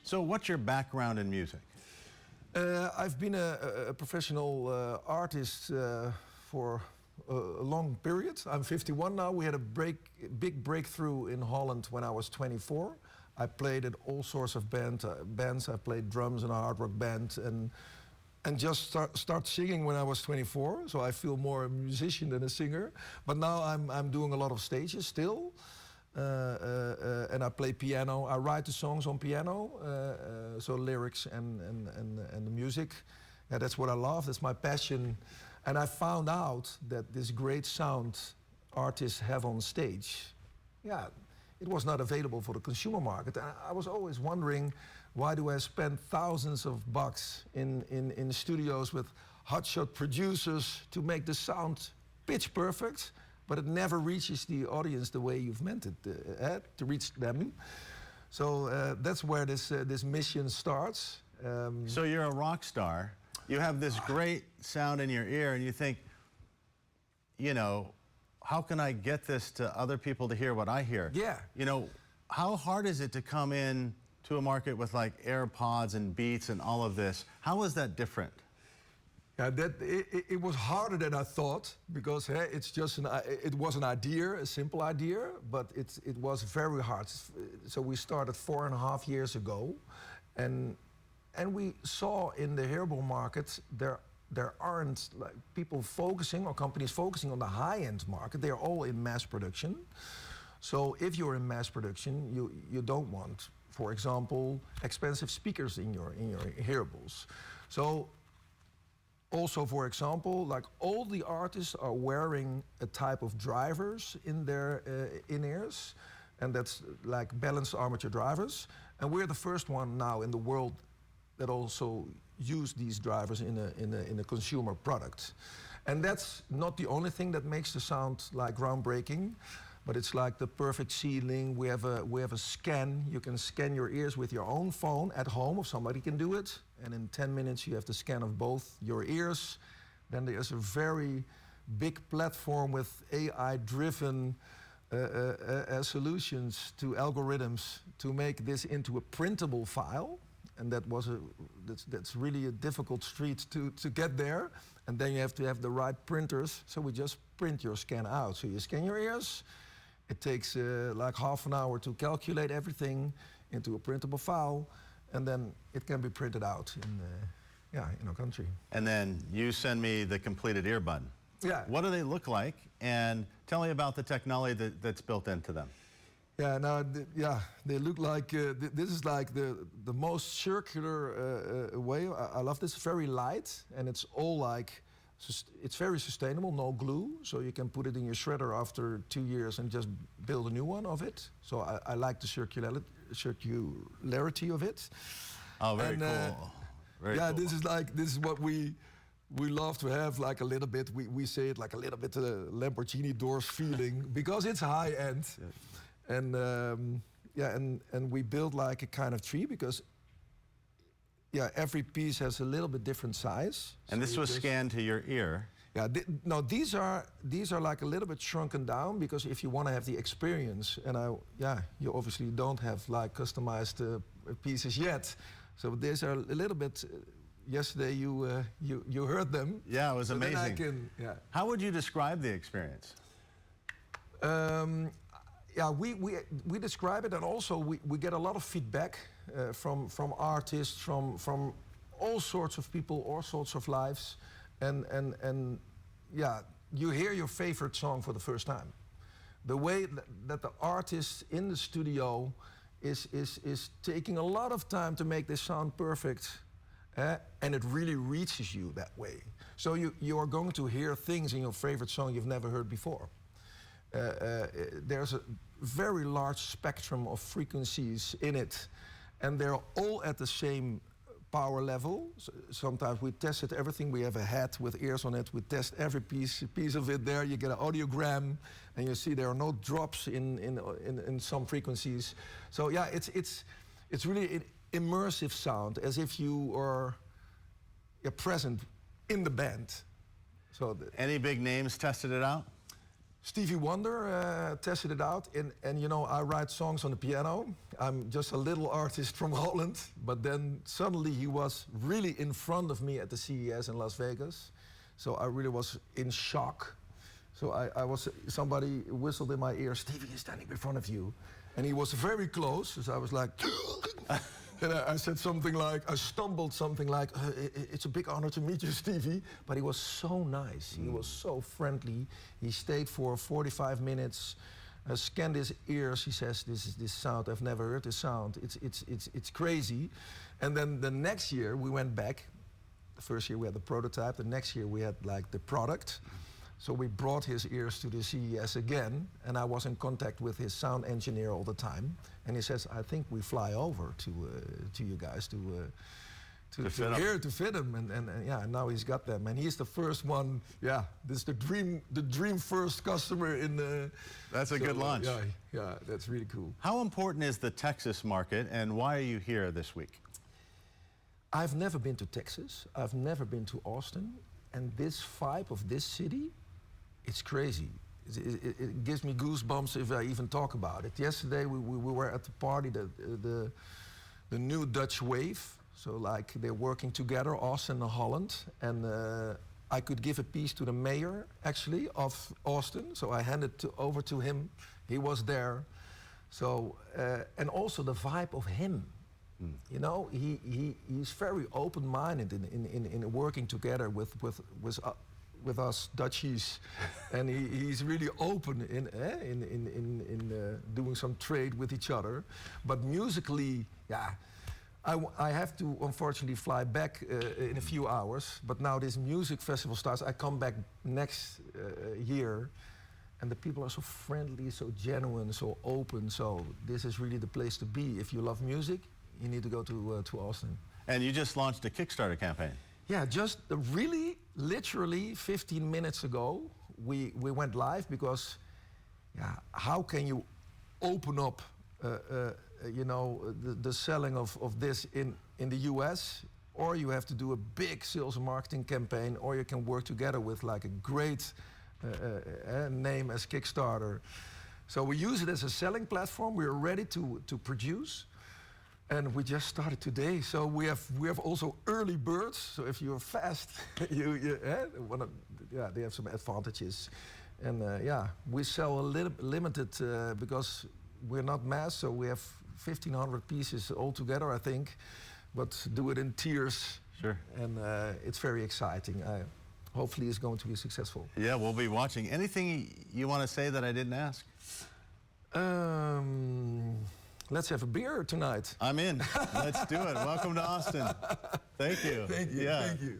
So what's your background in music? I've been a professional artist for a long period. I'm 51 now. We had a big breakthrough in Holland when I was 24. I played in all sorts of bands. I played drums in a hard rock band and just start singing when I was 24. So I feel more a musician than a singer. But now I'm doing a lot of stages still. And I play piano. I write the songs on piano, so lyrics and the music. Yeah, that's what I love. That's my passion. And I found out that this great sound artists have on stage, yeah, it was not available for the consumer market. And I was always wondering, why do I spend thousands of bucks in studios with hotshot producers to make the sound pitch perfect, but it never reaches the audience the way you've meant it to reach them. So that's where this mission starts. So you're a rock star. You have this great sound in your ear, and you think, you know, how can I get this to other people to hear what I hear? Yeah. You know, how hard is it to come in to a market with like AirPods and Beats and all of this? How is that different? Yeah, it was harder than I thought, because it's just it was an idea, a simple idea, but it was very hard. So we started 4.5 years ago, and we saw in the hearable market there aren't like people focusing or companies focusing on the high-end market. They're all in mass production. So if you're in mass production, you don't want, for example, expensive speakers in your hearables. So also, for example, like all the artists are wearing a type of drivers in their in-ears, and that's like balanced armature drivers. And we're the first one now in the world that also use these drivers in a consumer product. And that's not the only thing that makes the sound like groundbreaking, but it's like the perfect sealing. We have a scan. You can scan your ears with your own phone at home, if somebody can do it. And in 10 minutes you have the scan of both your ears. Then there's a very big platform with AI-driven solutions to algorithms to make this into a printable file. And that's really a difficult street to get there. And then you have to have the right printers. So we just print your scan out. So you scan your ears. It takes like half an hour to calculate everything into a printable file, and then it can be printed out in our country. And then you send me the completed earbud. Yeah. What do they look like? And tell me about the technology that's built into them. Yeah, now, they look like, this is like the most circular way. I love this, very light, and it's all like, it's very sustainable, no glue, so you can put it in your shredder after 2 years and just build a new one of it. So I like the circularity of it. Oh, very cool. Very yeah, cool. This is what we love to have, like a little bit, we say it like a little bit Lamborghini doors feeling, because it's high end. Yeah. And and we build like a kind of tree, because every piece has a little bit different size. And so this was scanned to your ear. Yeah, no, these are like a little bit shrunken down, because if you want to have the experience, and you obviously don't have like customized pieces yet, so these are a little bit. Yesterday you heard them. Yeah, it was amazing. How would you describe the experience? Yeah, we describe it, and also we get a lot of feedback from artists, from all sorts of people, all sorts of lives, and yeah, you hear your favorite song for the first time. The way that the artist in the studio is taking a lot of time to make this sound perfect, and it really reaches you that way. So you are going to hear things in your favorite song you've never heard before. There's a very large spectrum of frequencies in it, and they're all at the same power level. So sometimes we tested everything. We have a hat with ears on it. We test every piece of it there. You get an audiogram, and you see there are no drops in some frequencies. So yeah, it's really an immersive sound, as if you are present in the band. So any big names tested it out? Stevie Wonder tested it out, and you know, I write songs on the piano. I'm just a little artist from Holland, but then suddenly he was really in front of me at the CES in Las Vegas. So I really was in shock. So somebody whistled in my ear, Stevie is standing in front of you. And he was very close, so I was like, and I said something like, I stumbled something like, it's a big honor to meet you, Stevie. But he was so nice, he was so friendly. He stayed for 45 minutes, scanned his ears. He says, this is this sound, I've never heard this sound. It's crazy. And then the next year we went back. The first year we had the prototype, the next year we had like the product. So we brought his ears to the CES again, and I was in contact with his sound engineer all the time. And he says, I think we fly over to you guys to fit him. And yeah, now he's got them. And he's the first one, yeah, this is the dream first customer in the... That's a good launch. Yeah, that's really cool. How important is the Texas market, and why are you here this week? I've never been to Texas. I've never been to Austin. And this vibe of this city, it's crazy. It gives me goosebumps if I even talk about it. Yesterday we were at the party, the new Dutch wave. So like they're working together, Austin and Holland. And I could give a piece to the mayor, actually, of Austin. So I handed over to him. He was there. So, and also the vibe of him. You know, he's very open-minded in working together with us Dutchies, and he's really open in doing some trade with each other. But musically, yeah, I have to unfortunately fly back in a few hours. But now this music festival starts. I come back next year. And the people are so friendly, so genuine, so open. So this is really the place to be. If you love music, you need to go to Austin. And you just launched a Kickstarter campaign. Yeah, just really, literally 15 minutes ago, we went live because, yeah, how can you open up, you know, the selling of this in the US, or you have to do a big sales and marketing campaign, or you can work together with like a great name as Kickstarter. So we use it as a selling platform. We are ready to produce. And we just started today, so we have also early birds. So if you're fast, yeah, they have some advantages. And yeah, we sell a little limited because we're not mass, so we have 1,500 pieces altogether, I think, but do it in tiers. Sure. And it's very exciting. Hopefully, it's going to be successful. Yeah, we'll be watching. Anything you want to say that I didn't ask? Let's have a beer tonight. I'm in. Let's do it. Welcome to Austin. Thank you. Thank you. Yeah. Thank you.